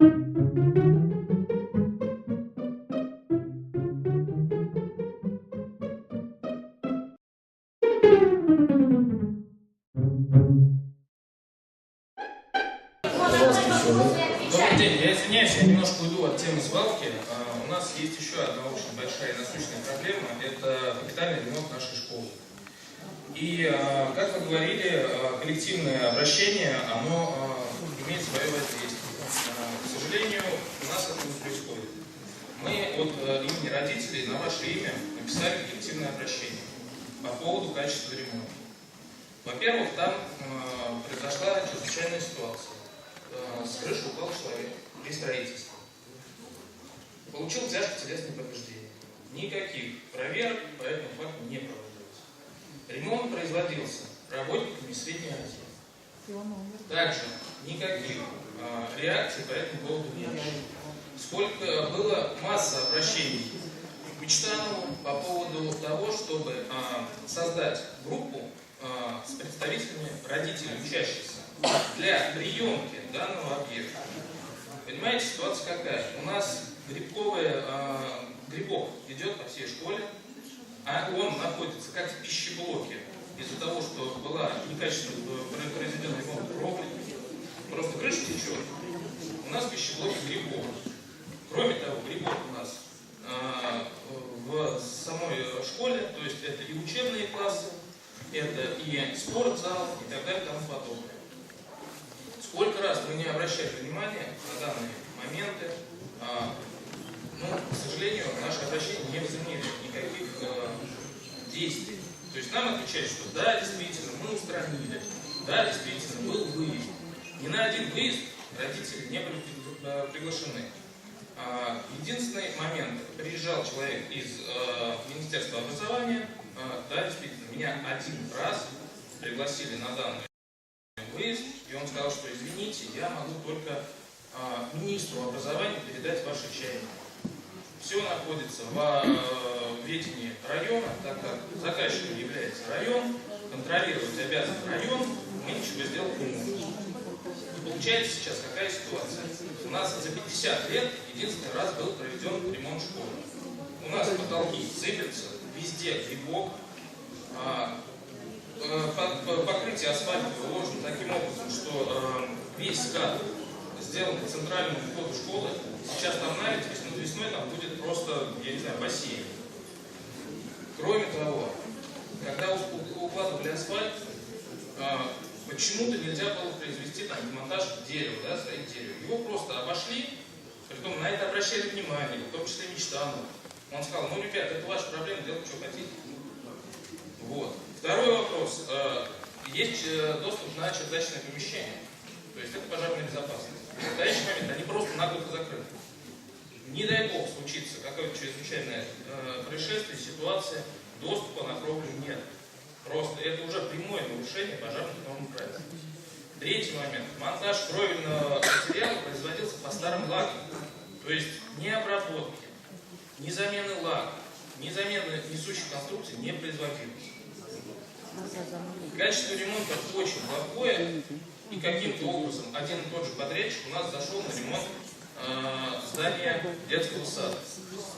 Добрый день, я извиняюсь, я немножко уйду от темы свалки. У нас есть еще одна очень большая и насущная проблема, это капитальный ремонт нашей школы. И, как вы говорили, коллективное обращение, оно имеет свое воздействие. К сожалению, у нас это не происходит. Мы от имени родителей на ваше имя написали коллективное обращение по поводу качества ремонта. Во-первых, там произошла чрезвычайная ситуация. С крыши упал человек при строительстве. Получил тяжкие телесные повреждения. Никаких проверок по этому факту не проводилось. Ремонт производился работниками Средней Азии. Также никаких реакций по этому поводу не было. Сколько было масса обращений к Мечтанову по поводу того, чтобы создать группу с представителями родителей учащихся для приемки данного объекта. Понимаете, ситуация какая? У нас грибок идет по всей школе, а он находится как в пищеблоке из-за того, что была некачественно произведен ремонт кровли. Просто крыша течет. У нас в пищеблоке грибок. Кроме того, грибок у нас в самой школе, то есть это и учебные классы, это и спортзал и так далее и тому подобное. Сколько раз мы не обращали внимания на данные моменты, но, к сожалению, наши обращения не возымели никаких действий. То есть нам отвечают, что да, действительно, мы устранили, да, действительно, был выезд. Ни на один выезд родители не были приглашены. Единственный момент, приезжал человек из Министерства образования, да, действительно, меня один раз пригласили на данный выезд, и он сказал, что извините, я могу только министру образования передать ваше чаяние. Все находится в ведении района, так как заказчиком является район, контролировать обязан район, мы ничего сделать не можем. И получается сейчас какая ситуация? У нас за 50 лет единственный раз был проведен ремонт школы. У нас потолки сыпятся, везде грибок, покрытие асфальта выложено таким образом, что весь скат сделан по центральному входу школы. Сейчас там налить, весной там будет просто, я не знаю, бассейн. Кроме того, когда укладывали асфальт, почему-то нельзя было произвести там демонтаж дерева, да, стоит дерево. Его просто обошли, притом на это обращали внимание, в том числе Мечтанов. Он сказал, ну, ребят, это ваша проблема, делайте, что хотите. Вот. Второй вопрос. Есть доступ на чердачное помещение. То есть это пожарная безопасность. В настоящий момент они просто наглухо закрыты. Не дай бог случится какое-то чрезвычайное происшествие, ситуация, доступа на кровлю нет. Просто это уже прямое нарушение пожарных норм правил. Третий момент. Монтаж кровельного материала производился по старым лакам. То есть ни обработки, ни замены лака, ни замены несущих конструкций не производилось. Качество ремонта очень плохое, и каким-то образом один и тот же подрядчик у нас зашел на ремонт здания детского сада.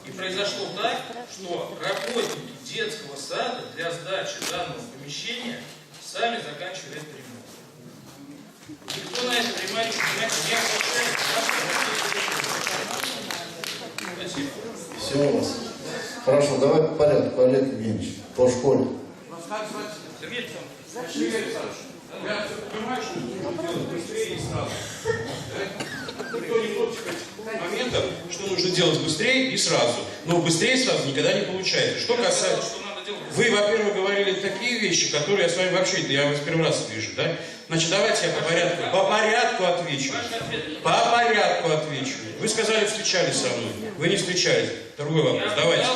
И произошло так, что работники детского сада для сдачи данного помещения сами заканчивали этот ремонт. Никто на это внимание не обращает. Спасибо. Все у вас. Хорошо, давай по порядку, Олег Евгеньевич, по школе. Я понимаю, что нужно делать быстрее и сразу. Никто не против этих моментов, что нужно делать быстрее и сразу. Но быстрее и сразу никогда не получается. Что касается... Вы, во-первых, говорили такие вещи, которые я с вами вообще, я вас первый раз вижу, да? Значит, давайте я по порядку отвечу. По порядку отвечу. Вы сказали, встречались со мной. Вы не встречались. Другой вопрос. Давайте.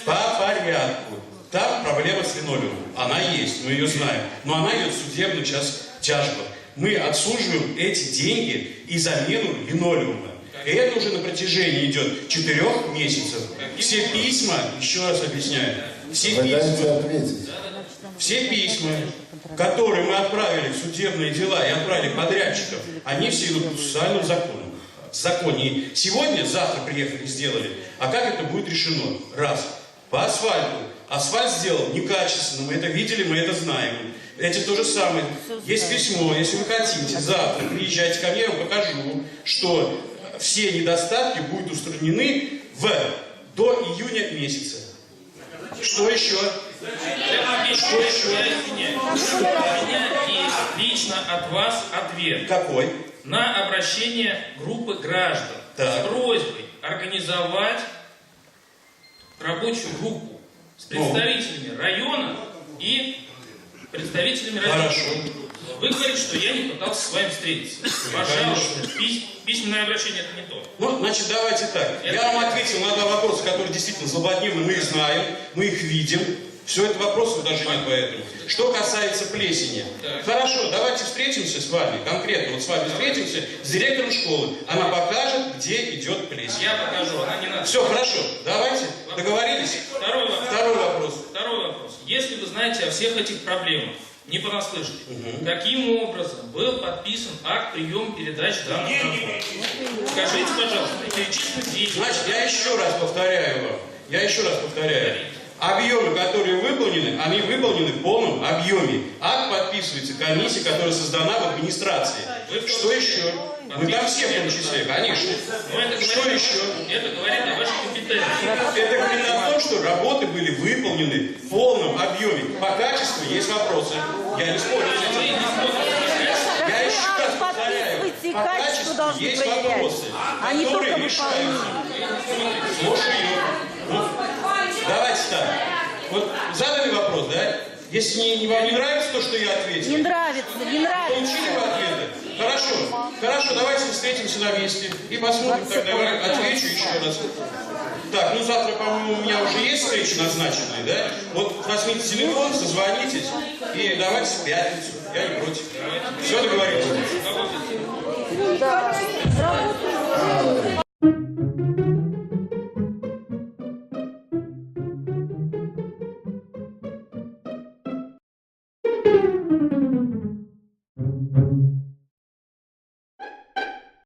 По порядку. Там проблема с линолеумом. Она есть, мы ее знаем. Но она идет судебно, сейчас тяжба. Мы отсуживаем эти деньги и замену линолеума. И это уже на протяжении идет 4 месяцев. Все письма, еще раз объясняю, все письма, которые мы отправили в судебные дела и отправили подрядчиков, они все идут по социальному закону. в законе. И сегодня, завтра приехали, сделали. А как это будет решено? Раз. По асфальту. Асфальт сделан некачественно, мы это видели, мы это знаем. Эти то же самое. Есть письмо, если вы хотите, завтра приезжайте ко мне, я вам покажу, что все недостатки будут устранены до июня месяца. Что еще? Что еще? Я извиняюсь. У меня есть лично от вас ответ. Какой? На обращение группы граждан Так. с просьбой организовать рабочую группу с представителями района и представителями района. Хорошо. Вы говорите, что я не пытался с вами встретиться. Пожалуйста, письменное обращение это не то. Ну, значит, давайте так. Я вам ответил на два вопроса, которые действительно злободневны, мы их знаем, мы их видим. Все это вопросов даже нет поэтому. Что касается плесени. Так. Хорошо, давайте встретимся с вами, конкретно вот с вами встретимся, с директором школы. Она покажет, где идет плесень. Я покажу, она не надо. Все, хорошо, давайте, договорились? Второй вопрос. Второй вопрос. Второй вопрос. Если вы знаете о всех этих проблемах, не понаслышке, каким образом был подписан акт приема передач данных работ? Скажите, пожалуйста, перечислены деньги. Значит, я еще раз повторяю вам. Объемы, которые выполнены, они выполнены в полном объеме. Акт подписывается комиссией, которая создана в администрации. Что еще? Мы там все в том числе, конечно. Но это Что говорит, еще? Это говорит о вашей компетенции. Это говорит о том, что работы были выполнены в полном объеме. По качеству есть вопросы. Я не спорю с Вы этим. не смотрите. Я еще раз повторяю. Подписывайте, и По качество качеству должны есть проверять, вопросы, а не которые только решаются. Слушаю. Ну, давайте так. Вот задали вопрос, да? Если вам не нравится то, что я ответил, Не нравится, не нравится. получили вы ответы? Хорошо, давайте встретимся на месте и посмотрим, тогда я отвечу еще раз. Так, ну завтра, по-моему, у меня уже есть встреча назначенная, да? Вот возьмите телефон, созвонитесь и давайте в пятницу. Я не против. Все договорились? Да.